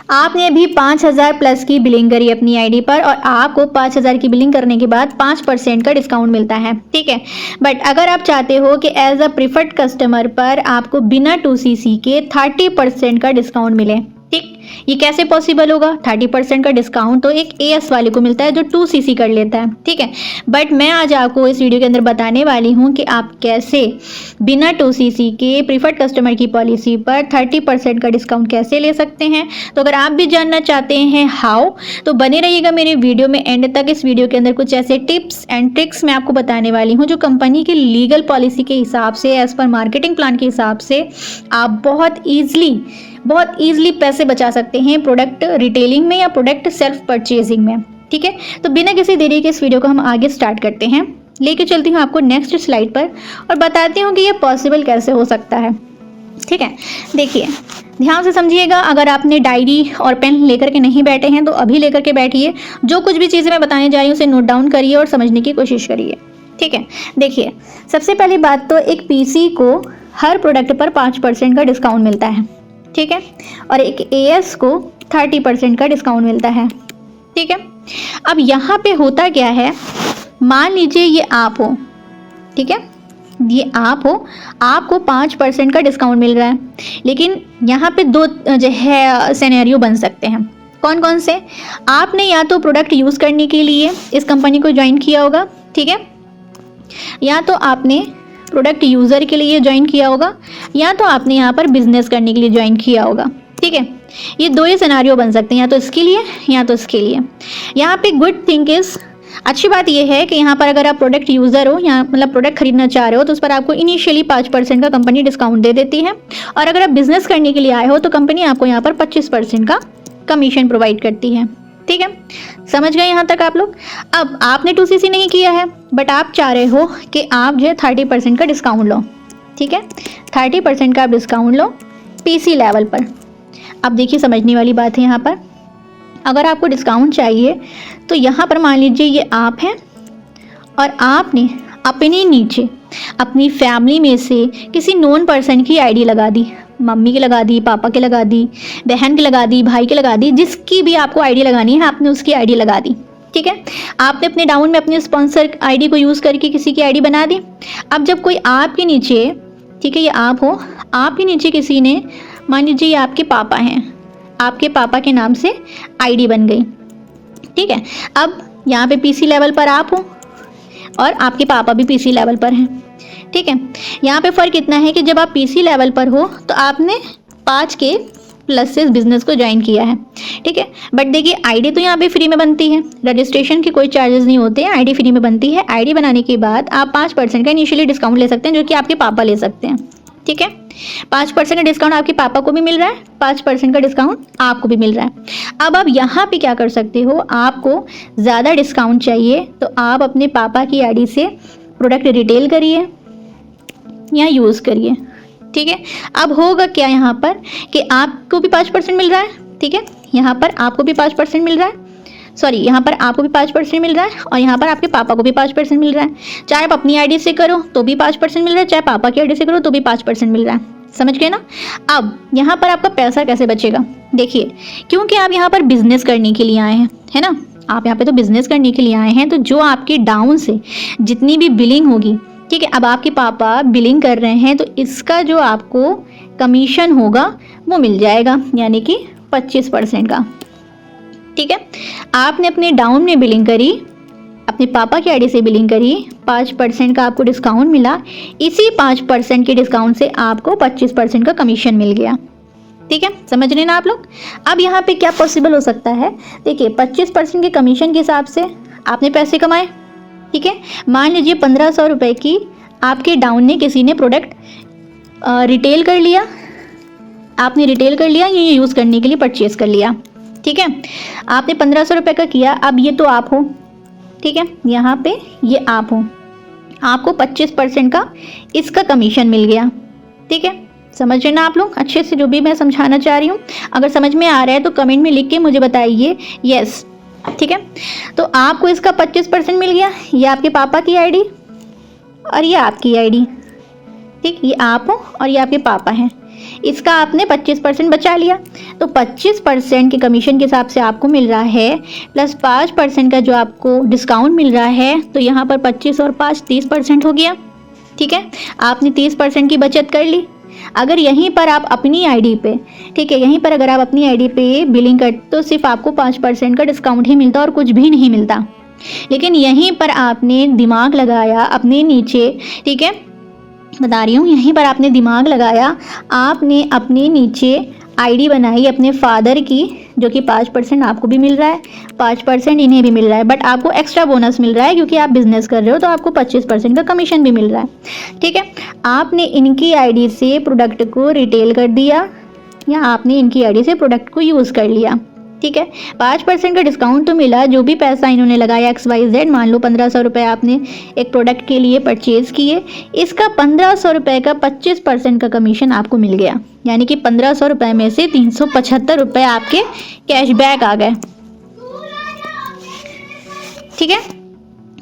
आपने अभी 5,000 प्लस की बिलिंग करी अपनी आईडी पर और आपको 5,000 की बिलिंग करने के बाद 5% का डिस्काउंट मिलता है, ठीक है। बट अगर आप चाहते हो कि एज अ प्रिफर्ड कस्टमर पर आपको बिना 2cc के 30% का डिस्काउंट मिले, ठीक, ये कैसे पॉसिबल होगा? 30% का डिस्काउंट तो एक एएस वाले को मिलता है जो 2cc कर लेता है, ठीक है। बट मैं आज आपको इस वीडियो के अंदर बताने वाली हूँ कि आप कैसे बिना 2cc के प्रीफर्ड कस्टमर की पॉलिसी पर 30% का डिस्काउंट कैसे ले सकते हैं। तो अगर आप भी जानना चाहते हैं हाउ, तो बने रहिएगा मेरे वीडियो में एंड तक। इस वीडियो के अंदर कुछ ऐसे टिप्स एंड ट्रिक्स मैं आपको बताने वाली हूँ जो कंपनी की लीगल पॉलिसी के हिसाब से, एज पर मार्केटिंग प्लान के हिसाब से आप बहुत ईजिली पैसे बचा सकते हैं प्रोडक्ट रिटेलिंग में या प्रोडक्ट सेल्फ परचेजिंग में, ठीक है। तो बिना किसी देरी के इस वीडियो को हम आगे स्टार्ट करते हैं। लेके चलती हूँ आपको नेक्स्ट स्लाइड पर और बताती हूँ कि ये पॉसिबल कैसे हो सकता है, ठीक है। देखिए, ध्यान से समझिएगा। अगर आपने डायरी और पेन लेकर के नहीं बैठे हैं तो अभी लेकर के बैठिए। जो कुछ भी चीज़ें मैं बताने जा रही हूँ उसे नोट डाउन करिए और समझने की कोशिश करिए, ठीक है। देखिए, सबसे पहली बात तो एक पीसी को हर प्रोडक्ट पर 5% का डिस्काउंट मिलता है, ठीक है, और एक एएस को 30% का डिस्काउंट मिलता है, ठीक है। अब यहाँ पे होता क्या है, मान लीजिए ये आप हो, ठीक है, ये आप हो, आपको 5% का डिस्काउंट मिल रहा है, लेकिन यहाँ पे दो जो है सिनेरियो बन सकते हैं। कौन कौन से? आपने या तो प्रोडक्ट यूज़ करने के लिए इस कंपनी को ज्वाइन किया होगा, ठीक है, या तो आपने प्रोडक्ट यूज़र के लिए ज्वाइन किया होगा, या तो आपने यहाँ पर बिजनेस करने के लिए ज्वाइन किया होगा, ठीक है। ये दो ही सिनेरियो बन सकते हैं, या तो इसके लिए या तो इसके लिए। यहाँ पे गुड थिंग इज, अच्छी बात यह है कि यहाँ पर अगर आप प्रोडक्ट यूज़र हो या मतलब प्रोडक्ट खरीदना चाह रहे हो तो उस पर आपको इनिशियली 5% का कंपनी डिस्काउंट दे देती है, और अगर आप बिजनेस करने के लिए आए हो तो कंपनी आपको यहाँ पर 25% का कमीशन प्रोवाइड करती है, ठीक है। समझ गए यहाँ तक आप लोग? अब आपने 2cc नहीं किया है बट आप चाह रहे हो कि आप जो है 30% का डिस्काउंट लो, ठीक है, 30% का आप डिस्काउंट लो पीसी लेवल पर। अब देखिए, समझने वाली बात है यहाँ पर। अगर आपको डिस्काउंट चाहिए तो यहाँ पर मान लीजिए ये आप हैं और आपने अपने नीचे अपनी फैमिली में से किसी नोन पर्सन की आईडी लगा दी, मम्मी की लगा दी, पापा की लगा दी, बहन की लगा दी, भाई की लगा दी, जिसकी भी आपको आईडी लगानी है आपने उसकी आईडी लगा दी, ठीक है। आपने अपने डाउन में अपने स्पॉन्सर आईडी को यूज़ करके किसी की आईडी बना दी। अब जब कोई आपके नीचे, ठीक है, ये आप हो, आपके नीचे किसी ने, मान लीजिए ये आपके पापा हैं, आपके पापा के नाम से आईडी बन गई, ठीक है। अब यहाँ पे पीसी लेवल पर आप हो और आपके पापा भी पीसी लेवल पर हैं, ठीक है। यहाँ पे फ़र्क इतना है कि जब आप पीसी लेवल पर हो तो आपने 5K प्लस से इस बिज़नेस को ज्वाइन किया है, ठीक है। बट देखिए, आईडी तो यहाँ पे फ्री में बनती है, रजिस्ट्रेशन के कोई चार्जेस नहीं होते हैं, आईडी फ्री में बनती है। आईडी बनाने के बाद आप 5% का इनिशियली डिस्काउंट ले सकते हैं, जो कि आपके पापा ले सकते हैं, ठीक है। 5% का डिस्काउंट आपके पापा को भी मिल रहा है, 5% का डिस्काउंट आपको भी मिल रहा है। अब आप यहाँ पे क्या कर सकते हो, आपको ज़्यादा डिस्काउंट चाहिए तो आप अपने पापा की आईडी से प्रोडक्ट रिटेल करिए या यूज़ करिए, ठीक है। अब होगा क्या यहाँ पर कि आपको भी 5% मिल रहा है, ठीक है, यहाँ पर आपको भी 5% मिल रहा है, सॉरी, यहाँ पर आपको भी 5% मिल रहा है और यहाँ पर आपके पापा को भी 5% मिल रहा है। चाहे आप अपनी आईडी से करो तो भी 5% मिल रहा है, चाहे पापा की आईडी से करो तो भी 5% मिल रहा है। समझ गए ना? अब यहाँ पर आपका पैसा कैसे बचेगा? देखिए, क्योंकि आप यहाँ पर बिजनेस करने के लिए आए हैं, है ना, आप यहाँ पे तो बिजनेस करने के लिए आए हैं, तो जो आपके डाउन से जितनी भी बिलिंग होगी, ठीक है, अब आपके पापा बिलिंग कर रहे हैं तो इसका जो आपको कमीशन होगा वो मिल जाएगा, यानी कि 25% का, ठीक है। आपने अपने डाउन में बिलिंग करी, अपने पापा की आईडी से बिलिंग करी, 5% का आपको डिस्काउंट मिला, इसी 5% के डिस्काउंट से आपको 25% का कमीशन मिल गया, ठीक है। समझ रहे ना आप लोग? अब यहाँ पे क्या पॉसिबल हो सकता है? देखिए, 25% के कमीशन के हिसाब से आपने पैसे कमाए, ठीक है। मान लीजिए 1500 रुपये की आपके डाउन ने किसी ने प्रोडक्ट रिटेल कर लिया, आपने रिटेल कर लिया, ये यूज़ करने के लिए परचेज़ कर लिया, ठीक है। आपने 1500 रुपये का किया। अब ये तो आप हो, ठीक है, यहाँ पे ये आप हो, आपको 25% का इसका कमीशन मिल गया, ठीक है। समझ रहे ना आप लोग अच्छे से जो भी मैं समझाना चाह रही हूँ? अगर समझ में आ रहा है तो कमेंट में लिख के मुझे बताइए यस, ठीक है। तो आपको इसका 25% मिल गया, ये आपके पापा की आईडी और ये आपकी आईडी, ठीक, ये आप हो और ये आपके पापा हैं। इसका आपने 25% बचा लिया, तो 25% के कमीशन के हिसाब से आपको मिल रहा है, प्लस 5% का जो आपको डिस्काउंट मिल रहा है, तो यहाँ पर 25 और 5 30% हो गया। ठीक है, आपने 30% की बचत कर ली। अगर यहीं पर आप अपनी आईडी पे, ठीक है, यहीं पर अगर आप अपनी आईडी पे बिलिंग करते तो सिर्फ आपको 5% का डिस्काउंट ही मिलता और कुछ भी नहीं मिलता। लेकिन यहीं पर आपने दिमाग लगाया अपने नीचे, ठीक है, बता रही हूँ, यहीं पर आपने दिमाग लगाया, आपने अपने नीचे आईडी बनाई अपने फादर की, जो कि 5% आपको भी मिल रहा है, 5% इन्हें भी मिल रहा है, बट आपको एक्स्ट्रा बोनस मिल रहा है क्योंकि आप बिजनेस कर रहे हो, तो आपको 25% का कमीशन भी मिल रहा है। ठीक है, आपने इनकी आईडी से प्रोडक्ट को रिटेल कर दिया या आपने इनकी आईडी से प्रोडक्ट को यूज़ कर लिया। ठीक है, 5% का डिस्काउंट तो मिला, जो भी पैसा इन्होंने लगाया XYZ, मान लो 1500 रुपये आपने एक प्रोडक्ट के लिए परचेज़ किए, इसका 1500 रुपये का 25% का कमीशन आपको मिल गया, यानी कि 1500 रुपये में से 375 रुपये आपके कैशबैक आ गए। ठीक है,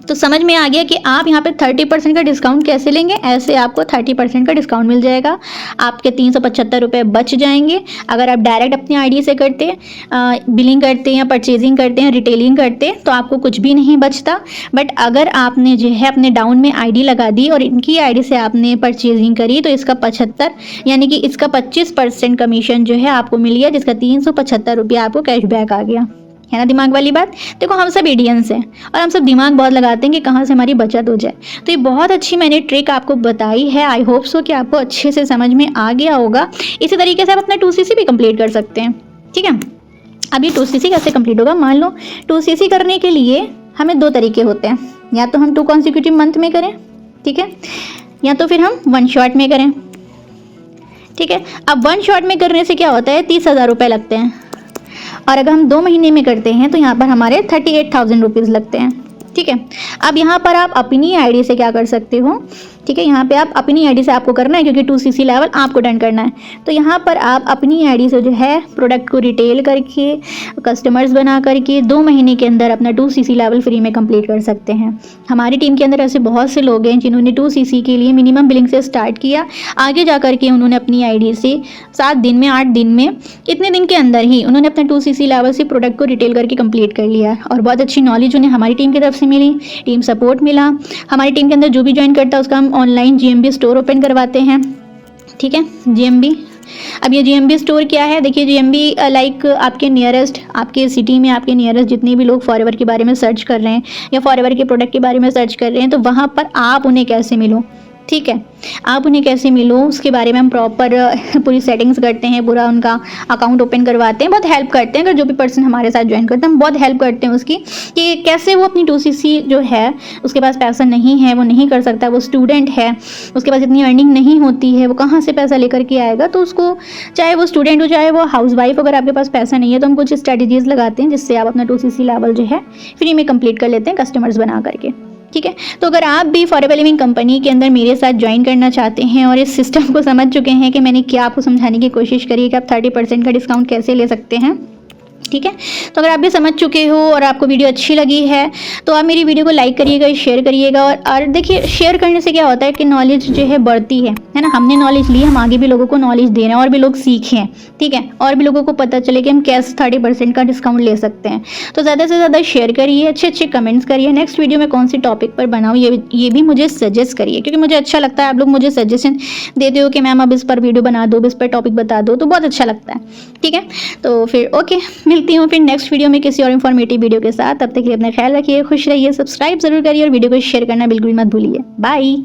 तो समझ में आ गया कि आप यहाँ पे 30% का डिस्काउंट कैसे लेंगे। ऐसे आपको 30% का डिस्काउंट मिल जाएगा, आपके 375 रुपये बच जाएंगे। अगर आप डायरेक्ट अपनी आईडी से करते हैं, बिलिंग करते हैं या परचेजिंग करते हैं, रिटेलिंग करते हैं, तो आपको कुछ भी नहीं बचता। बट अगर आपने जो है अपने डाउन में आईडी लगा दी और इनकी आईडी से आपने परचेजिंग करी, तो इसका 75 यानी कि इसका 25% कमीशन जो है आपको मिल गया, जिसका 375 रुपये आपको कैशबैक आ गया। है ना दिमाग वाली बात। देखो, हम सब इंडियंस हैं और हम सब दिमाग बहुत लगाते हैं कि कहाँ से हमारी बचत हो जाए। तो ये बहुत अच्छी मैंने ट्रिक आपको बताई है। आई होप सो कि आपको अच्छे से समझ में आ गया होगा। इसी तरीके से आप अपना 2CC भी कंप्लीट कर सकते हैं। ठीक है, अब ये 2CC कैसे कंप्लीट होगा, मान लो 2CC करने के लिए हमें 2 तरीके होते हैं, या तो हम 2 कॉन्सिक्यूटिव मंथ में करें, ठीक है, या तो फिर हम 1 शॉट में करें। ठीक है, अब 1 शॉट में करने से क्या होता है, 30,000 रुपये लगते हैं, और अगर हम 2 महीने में करते हैं तो यहाँ पर हमारे 38,000 रुपीज़ लगते हैं। ठीक है, अब यहाँ पर आप अपनी आईडी से क्या कर सकते हो, ठीक है, यहाँ पे आप अपनी आईडी से आपको करना है क्योंकि 2CC लेवल आपको डन करना है। तो यहाँ पर आप अपनी आईडी से जो है प्रोडक्ट को रिटेल करके, कस्टमर्स बना करके 2 महीने के अंदर अपना 2CC लेवल फ्री में कंप्लीट कर सकते हैं। हमारी टीम के अंदर ऐसे बहुत से लोग हैं जिन्होंने 2CC के लिए मिनिमम बिलिंग से स्टार्ट किया, आगे जा करके उन्होंने अपनी आईडी से 7 दिन में, 8 दिन में, इतने दिन के अंदर ही उन्होंने अपना 2CC लेवल से प्रोडक्ट को रिटेल करके कंप्लीट कर लिया। और बहुत अच्छी नॉलेज उन्हें हमारी टीम की तरफ से मिली, टीम सपोर्ट मिला। हमारी टीम के अंदर जो भी ज्वाइन करता है उसका हम ऑनलाइन GMB स्टोर ओपन करवाते हैं। ठीक है, GMB, अब ये GMB स्टोर क्या है, देखिए GMB लाइक आपके नियरेस्ट, आपके सिटी में आपके नियरेस्ट जितने भी लोग फॉरएवर के बारे में सर्च कर रहे हैं या फॉरएवर के प्रोडक्ट के बारे में सर्च कर रहे हैं, तो वहाँ पर आप उन्हें कैसे मिलो, ठीक है, आप उन्हें कैसे मिलो उसके बारे में हम प्रॉपर पूरी सेटिंग्स करते हैं, पूरा उनका अकाउंट ओपन करवाते हैं, बहुत हेल्प करते हैं। अगर जो भी पर्सन हमारे साथ ज्वाइन करते हैं हम बहुत हेल्प करते हैं उसकी, कि कैसे वो अपनी 2CC जो है, उसके पास पैसा नहीं है, वो नहीं कर सकता, वो स्टूडेंट है, उसके पास इतनी अर्निंग नहीं होती है, वो कहाँ से पैसा लेकर के आएगा। तो उसको, चाहे वो स्टूडेंट हो चाहे वो हाउस वाइफ, अगर आपके पास पैसा नहीं है तो हम कुछ स्ट्रैटेजीज लगाते हैं जिससे आप अपना 2CC लेवल जो है फ्री में कंप्लीट कर लेते हैं कस्टमर्स बना करके। ठीक है, तो अगर आप भी फॉरएवर लिविंग कंपनी के अंदर मेरे साथ ज्वाइन करना चाहते हैं और इस सिस्टम को समझ चुके हैं कि मैंने क्या आपको समझाने की कोशिश करी है कि आप 30% का डिस्काउंट कैसे ले सकते हैं, ठीक है, तो अगर आप भी समझ चुके हो और आपको वीडियो अच्छी लगी है तो आप मेरी वीडियो को लाइक करिएगा, शेयर करिएगा। और देखिए, शेयर करने से क्या होता है कि नॉलेज जो है बढ़ती है ना। हमने नॉलेज ली, हम आगे भी लोगों को नॉलेज दे रहे हैं और भी लोग सीखें, ठीक है, और भी लोगों को पता चले कि हम कैसे 30% का डिस्काउंट ले सकते हैं। तो ज़्यादा से ज़्यादा शेयर करिए, अच्छे अच्छे कमेंट्स करिए, नेक्स्ट वीडियो में कौन सी टॉपिक पर बनाऊँ ये भी मुझे सजेस्ट करिए, क्योंकि मुझे अच्छा लगता है आप लोग मुझे सजेशन देते हो कि मैम अब इस पर वीडियो बना दो, इस पर टॉपिक बता दो, तो बहुत अच्छा लगता है। ठीक है, तो फिर ओके, मिलती हूँ फिर नेक्स्ट वीडियो में किसी और इन्फॉर्मेटिव वीडियो के साथ। तब तक के लिए अपना ख्याल रखिए, खुश रहिए, सब्सक्राइब जरूर करिए और वीडियो को शेयर करना बिल्कुल मत भूलिए। बाय।